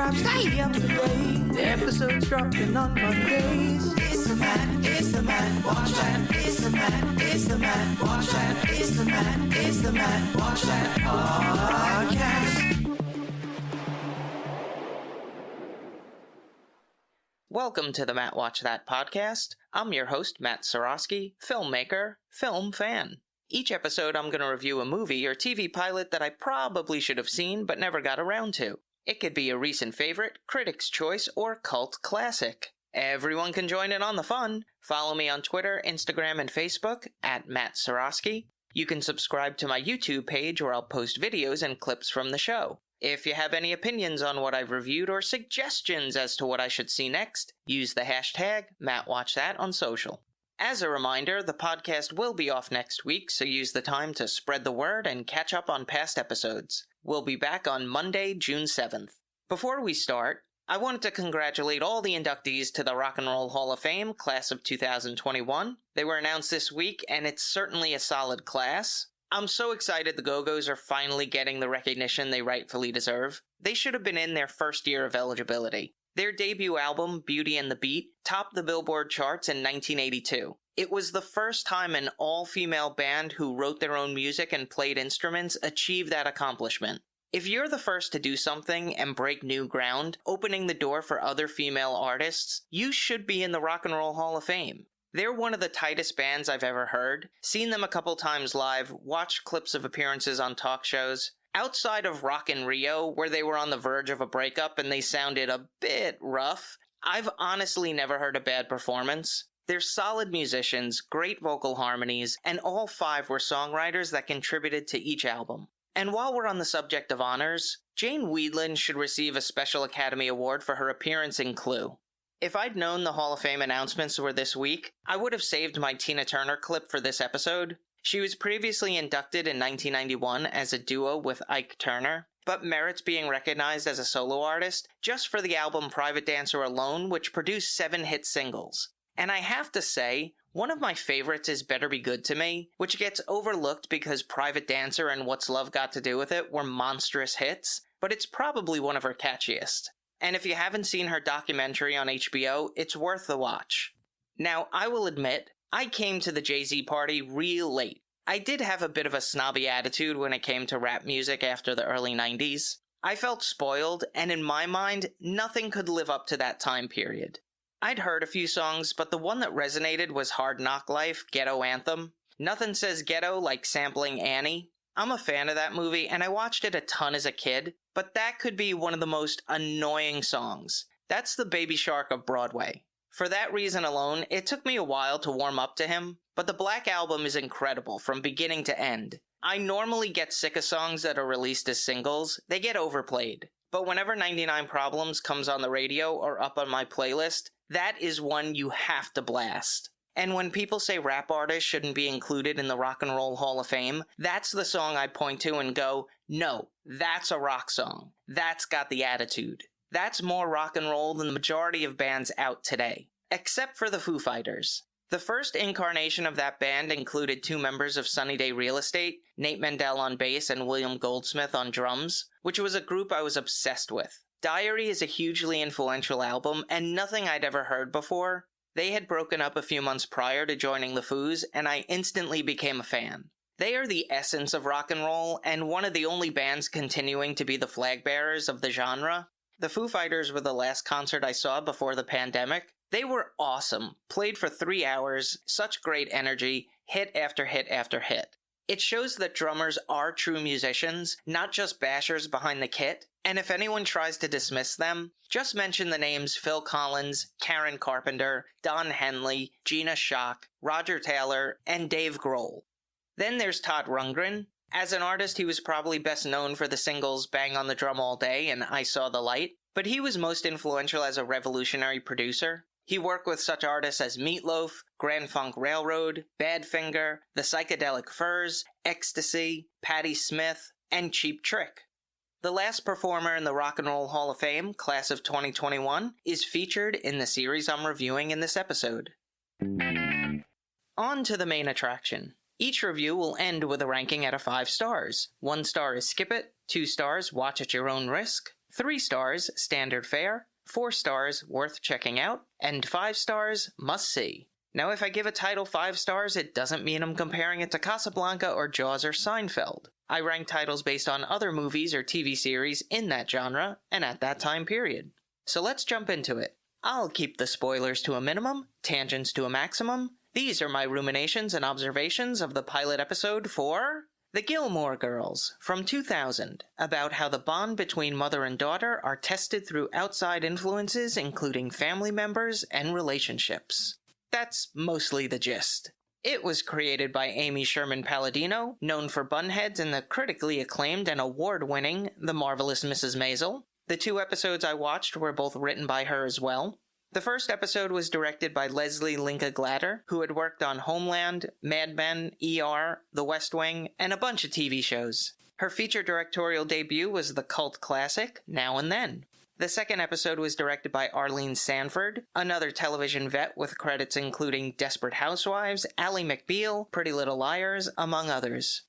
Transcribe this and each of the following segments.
subscribe, stay up to date. The episodes dropping on Mondays. It's the Matt Watch That. It's the Matt Watch That. It's the Matt Watch That podcast. Welcome to the Matt Watch That podcast. I'm your host, Matt Seroski, filmmaker, film fan. Each episode I'm going to review a movie or TV pilot that I probably should have seen but never got around to. It could be a recent favorite, critic's choice, or cult classic. Everyone can join in on the fun. Follow me on Twitter, Instagram, and Facebook at Matt Seroski. You can subscribe to my YouTube page where I'll post videos and clips from the show. If you have any opinions on what I've reviewed or suggestions as to what I should see next, use the hashtag MattWatchThat on social. As a reminder, the podcast will be off next week, so use the time to spread the word and catch up on past episodes. We'll be back on Monday, June 7th. Before we start, I wanted to congratulate all the inductees to the Rock and Roll Hall of Fame, class of 2021. They were announced this week, and it's certainly a solid class. I'm so excited the Go-Go's are finally getting the recognition they rightfully deserve. They should have been in their first year of eligibility. Their debut album, Beauty and the Beat, topped the Billboard charts in 1982. It was the first time an all-female band who wrote their own music and played instruments achieved that accomplishment. If you're the first to do something and break new ground, opening the door for other female artists, you should be in the Rock and Roll Hall of Fame. They're one of the tightest bands I've ever heard. Seen them a couple times live, watched clips of appearances on talk shows. Outside of Rock in Rio, where they were on the verge of a breakup and they sounded a bit rough, I've honestly never heard a bad performance. They're solid musicians, great vocal harmonies, and all five were songwriters that contributed to each album. And while we're on the subject of honors, Jane Wiedlin should receive a Special Academy Award for her appearance in Clue. If I'd known the Hall of Fame announcements were this week, I would have saved my Tina Turner clip for this episode. She was previously inducted in 1991 as a duo with Ike Turner, but merits being recognized as a solo artist just for the album Private Dancer alone, which produced 7 hit singles. And I have to say, one of my favorites is Better Be Good to Me, which gets overlooked because Private Dancer and What's Love Got to Do With It were monstrous hits, but it's probably one of her catchiest. And if you haven't seen her documentary on HBO, it's worth the watch. Now, I will admit, I came to the Jay-Z party real late. I did have a bit of a snobby attitude when it came to rap music after the early 90s. I felt spoiled, and in my mind, nothing could live up to that time period. I'd heard a few songs, but the one that resonated was Hard Knock Life, Ghetto Anthem. Nothing says ghetto like sampling Annie. I'm a fan of that movie, and I watched it a ton as a kid, but that could be one of the most annoying songs. That's the Baby Shark of Broadway. For that reason alone, it took me a while to warm up to him, but the Black Album is incredible from beginning to end. I normally get sick of songs that are released as singles. They get overplayed. But whenever 99 Problems comes on the radio or up on my playlist, that is one you have to blast. And when people say rap artists shouldn't be included in the Rock and Roll Hall of Fame, that's the song I point to and go, no, that's a rock song. That's got the attitude. That's more rock and roll than the majority of bands out today. Except for the Foo Fighters. The first incarnation of that band included 2 members of Sunny Day Real Estate, Nate Mendel on bass and William Goldsmith on drums, which was a group I was obsessed with. Diary is a hugely influential album and nothing I'd ever heard before. They had broken up a few months prior to joining the Foos, and I instantly became a fan. They are the essence of rock and roll, and one of the only bands continuing to be the flag bearers of the genre. The Foo Fighters were the last concert I saw before the pandemic. They were awesome, played for 3 hours, such great energy, hit after hit after hit. It shows that drummers are true musicians, not just bashers behind the kit, and if anyone tries to dismiss them, just mention the names Phil Collins, Karen Carpenter, Don Henley, Gina Schock, Roger Taylor, and Dave Grohl. Then there's Todd Rundgren. As an artist, he was probably best known for the singles Bang on the Drum All Day and I Saw the Light, but he was most influential as a revolutionary producer. He worked with such artists as Meatloaf, Grand Funk Railroad, Badfinger, The Psychedelic Furs, Ecstasy, Patti Smith, and Cheap Trick. The last performer in the Rock and Roll Hall of Fame, class of 2021, is featured in the series I'm reviewing in this episode. On to the main attraction. Each review will end with a ranking out of 5 stars. 1 star is skip it, 2 stars watch at your own risk, 3 stars, standard fare, 4 stars, worth checking out, and 5 stars, must see. Now, if I give a title 5 stars, it doesn't mean I'm comparing it to Casablanca or Jaws or Seinfeld. I rank titles based on other movies or TV series in that genre and at that time period. So let's jump into it. I'll keep the spoilers to a minimum, tangents to a maximum. These are my ruminations and observations of the pilot episode for The Gilmore Girls from 2000, about how the bond between mother and daughter are tested through outside influences including family members and relationships. That's mostly the gist. It was created by Amy Sherman Palladino, known for Bunheads and the critically acclaimed and award-winning The Marvelous Mrs. Maisel. The 2 episodes I watched were both written by her as well. The first episode was directed by Leslie Linka Glatter, who had worked on Homeland, Mad Men, ER, The West Wing, and a bunch of TV shows. Her feature directorial debut was the cult classic, Now and Then. The second episode was directed by Arlene Sanford, another television vet with credits including Desperate Housewives, Ally McBeal, Pretty Little Liars, among others.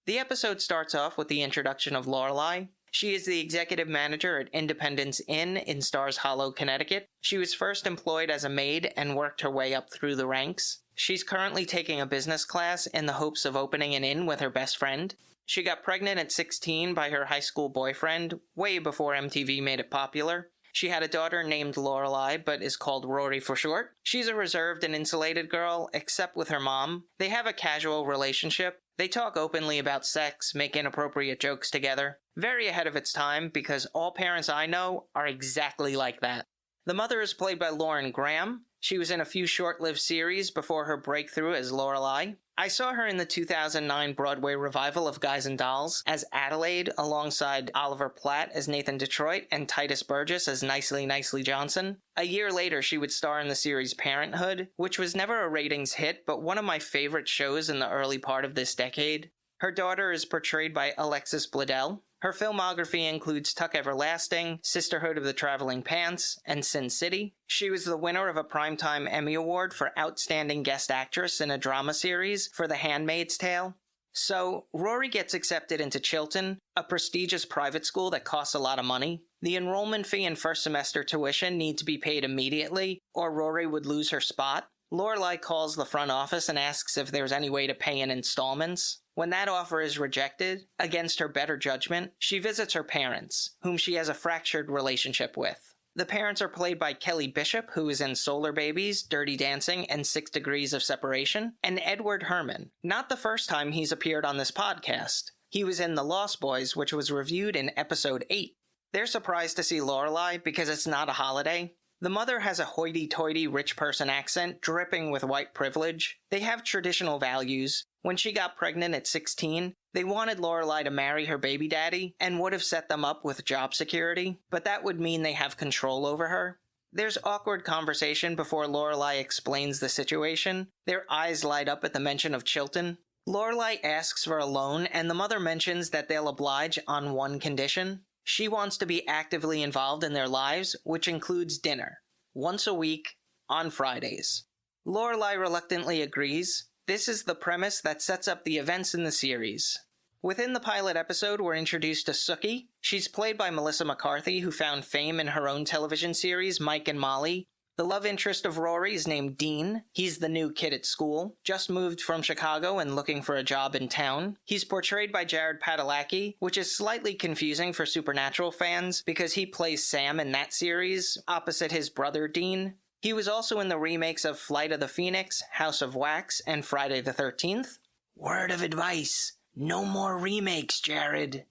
The episode starts off with the introduction of Lorelai. She is the executive manager at Independence Inn in Stars Hollow, Connecticut. She was first employed as a maid and worked her way up through the ranks. She's currently taking a business class in the hopes of opening an inn with her best friend. She got pregnant at 16 by her high school boyfriend, way before MTV made it popular. She had a daughter named Lorelai, but is called Rory for short. She's a reserved and insulated girl, except with her mom. They have a casual relationship. They talk openly about sex, make inappropriate jokes together. Very ahead of its time, because all parents I know are exactly like that. The mother is played by Lauren Graham. She was in a few short-lived series before her breakthrough as Lorelai. I saw her in the 2009 Broadway revival of Guys and Dolls as Adelaide, alongside Oliver Platt as Nathan Detroit and Titus Burgess as Nicely Johnson. A year later, she would star in the series Parenthood, which was never a ratings hit, but one of my favorite shows in the early part of this decade. Her daughter is portrayed by Alexis Bledel. Her filmography includes Tuck Everlasting, Sisterhood of the Traveling Pants, and Sin City. She was the winner of a Primetime Emmy Award for Outstanding Guest Actress in a Drama Series for The Handmaid's Tale. So, Rory gets accepted into Chilton, a prestigious private school that costs a lot of money. The enrollment fee and first semester tuition need to be paid immediately, or Rory would lose her spot. Lorelai calls the front office and asks if there's any way to pay in installments. When that offer is rejected, against her better judgment, she visits her parents, whom she has a fractured relationship with. The parents are played by Kelly Bishop, who is in Solar Babies, Dirty Dancing, and 6 Degrees of Separation, and Edward Herrmann. Not the first time he's appeared on this podcast. He was in The Lost Boys, which was reviewed in episode 8. They're surprised to see Lorelai because it's not a holiday. The mother has a hoity-toity rich person accent, dripping with white privilege. They have traditional values. When she got pregnant at 16, they wanted Lorelai to marry her baby daddy and would have set them up with job security, but that would mean they have control over her. There's awkward conversation before Lorelai explains the situation. Their eyes light up at the mention of Chilton. Lorelai asks for a loan, and the mother mentions that they'll oblige on one condition. She wants to be actively involved in their lives, which includes dinner, once a week, on Fridays. Lorelai reluctantly agrees. This is the premise that sets up the events in the series. Within the pilot episode, we're introduced to Sookie. She's played by Melissa McCarthy, who found fame in her own television series, Mike and Molly. The love interest of Rory is named Dean. He's the new kid at school, just moved from Chicago and looking for a job in town. He's portrayed by Jared Padalecki, which is slightly confusing for Supernatural fans because he plays Sam in that series, opposite his brother Dean. He was also in the remakes of Flight of the Phoenix, House of Wax, and Friday the 13th. Word of advice, no more remakes, Jared.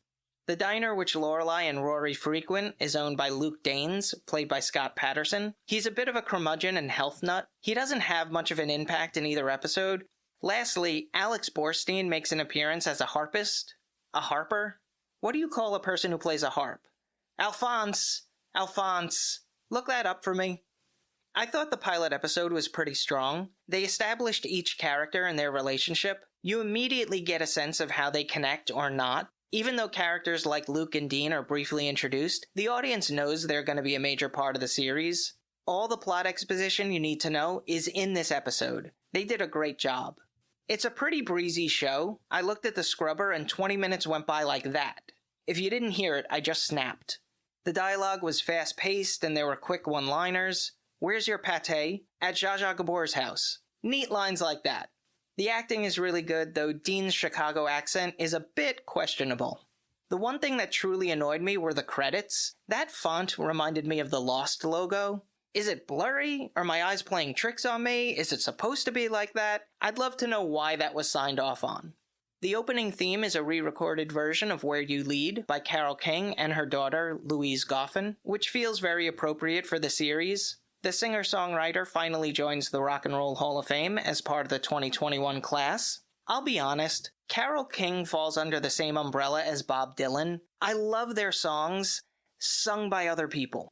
The diner which Lorelai and Rory frequent is owned by Luke Danes, played by Scott Patterson. He's a bit of a curmudgeon and health nut. He doesn't have much of an impact in either episode. Lastly, Alex Borstein makes an appearance as a harpist. A harper? What do you call a person who plays a harp? Alphonse! Look that up for me. I thought the pilot episode was pretty strong. They established each character and their relationship. You immediately get a sense of how they connect or not. Even though characters like Luke and Dean are briefly introduced, the audience knows they're going to be a major part of the series. All the plot exposition you need to know is in this episode. They did a great job. It's a pretty breezy show. I looked at the scrubber and 20 minutes went by like that. If you didn't hear it, I just snapped. The dialogue was fast-paced and there were quick one-liners. Where's your pate? At Zsa Zsa Gabor's house. Neat lines like that. The acting is really good, though Dean's Chicago accent is a bit questionable. The one thing that truly annoyed me were the credits. That font reminded me of the Lost logo. Is it blurry? Are my eyes playing tricks on me? Is it supposed to be like that? I'd love to know why that was signed off on. The opening theme is a re-recorded version of Where You Lead by Carole King and her daughter, Louise Goffin, which feels very appropriate for the series. The singer-songwriter finally joins the Rock and Roll Hall of Fame as part of the 2021 class. I'll be honest, Carole King falls under the same umbrella as Bob Dylan. I love their songs, sung by other people.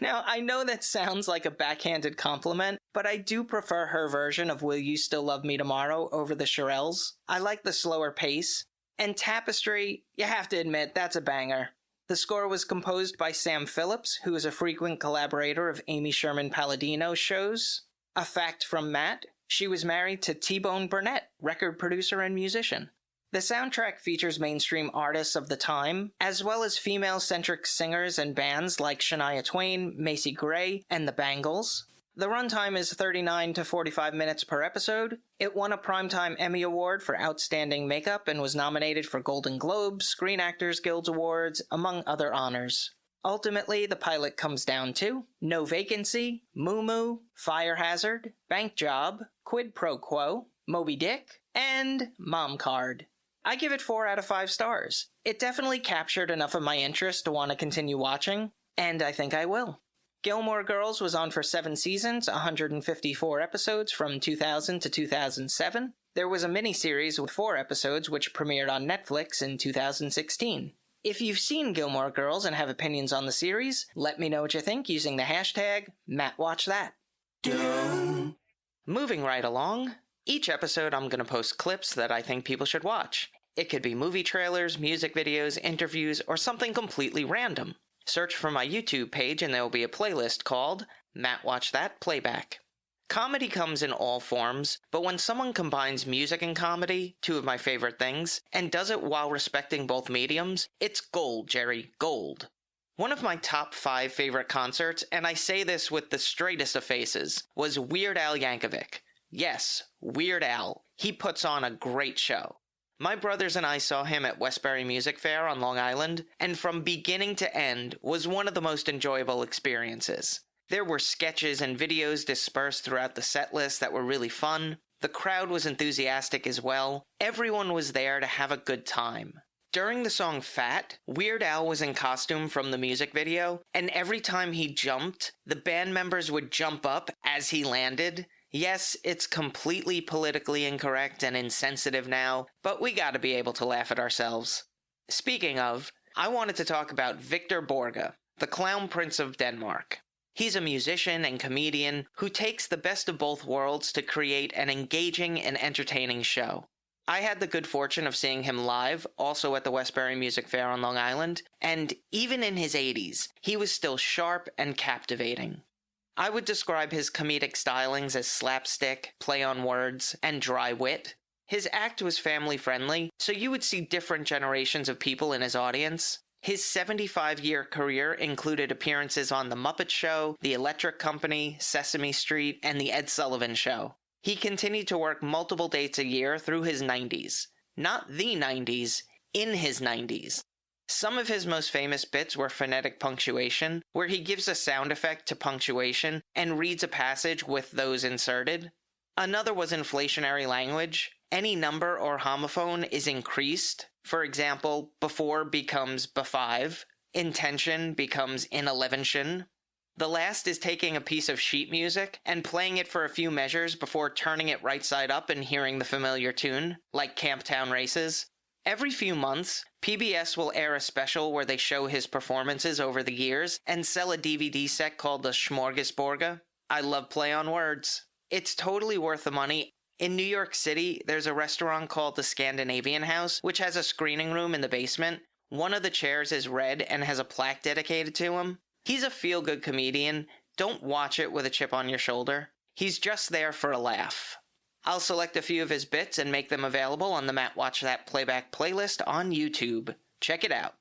Now, I know that sounds like a backhanded compliment, but I do prefer her version of Will You Still Love Me Tomorrow over the Shirelles. I like the slower pace. And Tapestry, you have to admit, that's a banger. The score was composed by Sam Phillips, who is a frequent collaborator of Amy Sherman Palladino's shows. A fact from Matt, she was married to T-Bone Burnett, record producer and musician. The soundtrack features mainstream artists of the time, as well as female-centric singers and bands like Shania Twain, Macy Gray, and the Bangles. The runtime is 39 to 45 minutes per episode. It won a Primetime Emmy Award for Outstanding Makeup and was nominated for Golden Globes, Screen Actors Guild Awards, among other honors. Ultimately, the pilot comes down to No Vacancy, Moo Moo, Fire Hazard, Bank Job, Quid Pro Quo, Moby Dick, and Mom Card. I give it 4 out of 5 stars. It definitely captured enough of my interest to want to continue watching, and I think I will. Gilmore Girls was on for 7 seasons, 154 episodes from 2000 to 2007. There was a miniseries with 4 episodes which premiered on Netflix in 2016. If you've seen Gilmore Girls and have opinions on the series, let me know what you think using the hashtag MattWatchThat. Moving right along, each episode I'm going to post clips that I think people should watch. It could be movie trailers, music videos, interviews, or something completely random. Search for my YouTube page and there will be a playlist called Matt Watch That Playback. Comedy comes in all forms, but when someone combines music and comedy, 2 of my favorite things, and does it while respecting both mediums, it's gold, Jerry, gold. One of my top 5 favorite concerts, and I say this with the straightest of faces, was Weird Al Yankovic. Yes, Weird Al. He puts on a great show. My brothers and I saw him at Westbury Music Fair on Long Island, and from beginning to end was one of the most enjoyable experiences. There were sketches and videos dispersed throughout the set list that were really fun. The crowd was enthusiastic as well. Everyone was there to have a good time. During the song Fat, Weird Al was in costume from the music video, and every time he jumped, the band members would jump up as he landed. Yes, it's completely politically incorrect and insensitive now, but we gotta be able to laugh at ourselves. Speaking of, I wanted to talk about Victor Borge, the Clown Prince of Denmark. He's a musician and comedian who takes the best of both worlds to create an engaging and entertaining show. I had the good fortune of seeing him live, also at the Westbury Music Fair on Long Island, and even in his 80s, he was still sharp and captivating. I would describe his comedic stylings as slapstick, play on words, and dry wit. His act was family-friendly, so you would see different generations of people in his audience. His 75-year career included appearances on The Muppet Show, The Electric Company, Sesame Street, and The Ed Sullivan Show. He continued to work multiple dates a year through his 90s. Not the 90s, in his 90s. Some of his most famous bits were phonetic punctuation, where he gives a sound effect to punctuation and reads a passage with those inserted. Another was inflationary language. Any number or homophone is increased. For example, before becomes befive, intention becomes inelevention. The last is taking a piece of sheet music and playing it for a few measures before turning it right side up and hearing the familiar tune, like Camptown Races. Every few months, PBS will air a special where they show his performances over the years and sell a DVD set called the Smorgasborga. I love play on words. It's totally worth the money. In New York City, there's a restaurant called the Scandinavian House, which has a screening room in the basement. One of the chairs is red and has a plaque dedicated to him. He's a feel-good comedian. Don't watch it with a chip on your shoulder. He's just there for a laugh. I'll select a few of his bits and make them available on the Matt Watch That Playback playlist on YouTube. Check it out.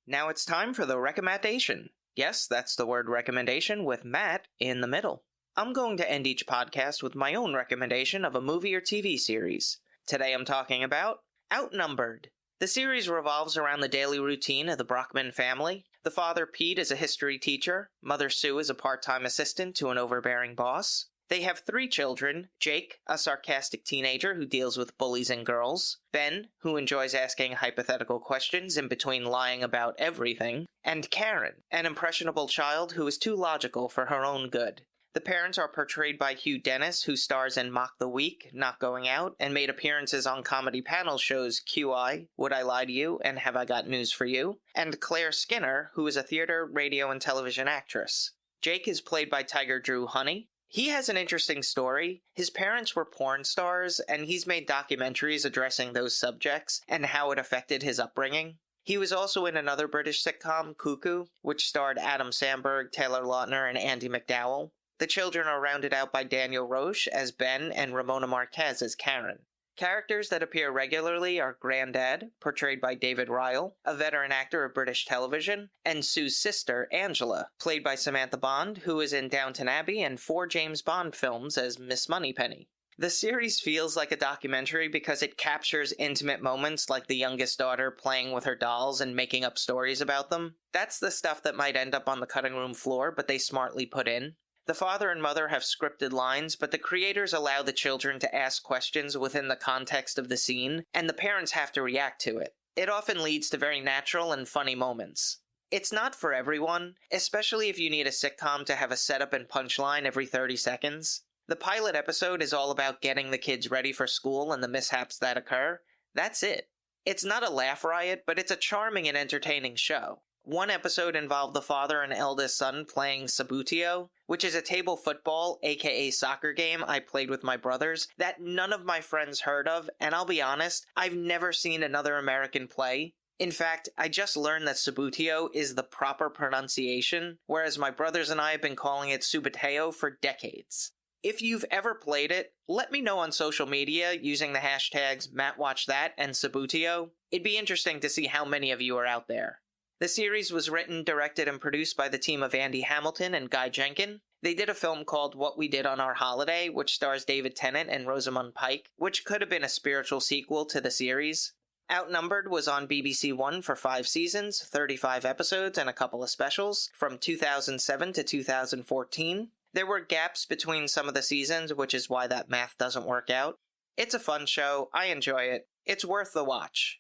Now it's time for the recommendation. Yes, that's the word recommendation with Matt in the middle. I'm going to end each podcast with my own recommendation of a movie or TV series. Today I'm talking about Outnumbered. The series revolves around the daily routine of the Brockman family. The father, Pete, is a history teacher. Mother, Sue, is a part-time assistant to an overbearing boss. They have 3 children: Jake, a sarcastic teenager who deals with bullies and girls; Ben, who enjoys asking hypothetical questions in between lying about everything; and Karen, an impressionable child who is too logical for her own good. The parents are portrayed by Hugh Dennis, who stars in Mock the Week, Not Going Out, and made appearances on comedy panel shows QI, Would I Lie to You, and Have I Got News for You, and Claire Skinner, who is a theater, radio, and television actress. Jake is played by Tiger Drew Honey. He has an interesting story. His parents were porn stars, and he's made documentaries addressing those subjects and how it affected his upbringing. He was also in another British sitcom, Cuckoo, which starred Adam Sandberg, Taylor Lautner, and Andy McDowell. The children are rounded out by Daniel Roche as Ben and Ramona Marquez as Karen. Characters that appear regularly are Grandad, portrayed by David Ryle, a veteran actor of British television, and Sue's sister, Angela, played by Samantha Bond, who is in Downton Abbey and 4 James Bond films as Miss Moneypenny. The series feels like a documentary because it captures intimate moments like the youngest daughter playing with her dolls and making up stories about them. That's the stuff that might end up on the cutting room floor, but they smartly put in. The father and mother have scripted lines, but the creators allow the children to ask questions within the context of the scene, and the parents have to react to it. It often leads to very natural and funny moments. It's not for everyone, especially if you need a sitcom to have a setup and punchline every 30 seconds. The pilot episode is all about getting the kids ready for school and the mishaps that occur. That's it. It's not a laugh riot, but it's a charming and entertaining show. One episode involved the father and eldest son playing Sabutio, which is a table football, aka soccer game I played with my brothers that none of my friends heard of, and I'll be honest, I've never seen another American play. In fact, I just learned that Sabutio is the proper pronunciation, whereas my brothers and I have been calling it Subuteo for decades. If you've ever played it, let me know on social media using the hashtags MattWatchThat and Sabutio. It'd be interesting to see how many of you are out there. The series was written, directed, and produced by the team of Andy Hamilton and Guy Jenkin. They did a film called What We Did on Our Holiday, which stars David Tennant and Rosamund Pike, which could have been a spiritual sequel to the series. Outnumbered was on BBC One for 5 seasons, 35 episodes, and a couple of specials, from 2007 to 2014. There were gaps between some of the seasons, which is why that math doesn't work out. It's a fun show. I enjoy it. It's worth the watch.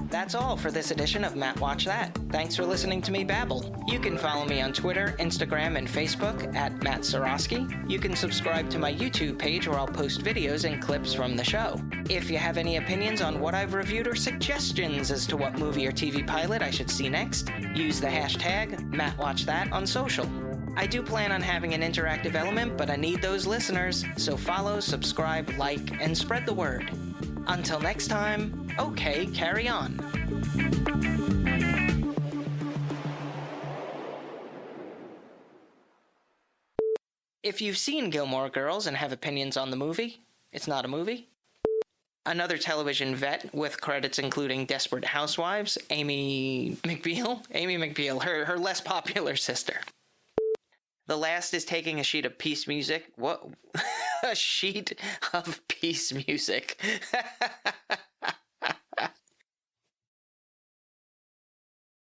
That's all for this edition of Matt Watch That. Thanks for listening to me babble. You can follow me on Twitter, Instagram, and Facebook at Matt Seroski. You can subscribe to my YouTube page where I'll post videos and clips from the show. If you have any opinions on what I've reviewed or suggestions as to what movie or TV pilot I should see next, use the hashtag MattWatchThat on social. I do plan on having an interactive element, but I need those listeners, so follow, subscribe, like, and spread the word. Until next time, okay, carry on. If you've seen Gilmore Girls and have opinions on the movie, it's not a movie. Another television vet with credits including Desperate Housewives, Amy McBeal, her less popular sister. The last is taking a sheet of peace music. What? A sheet of peace music.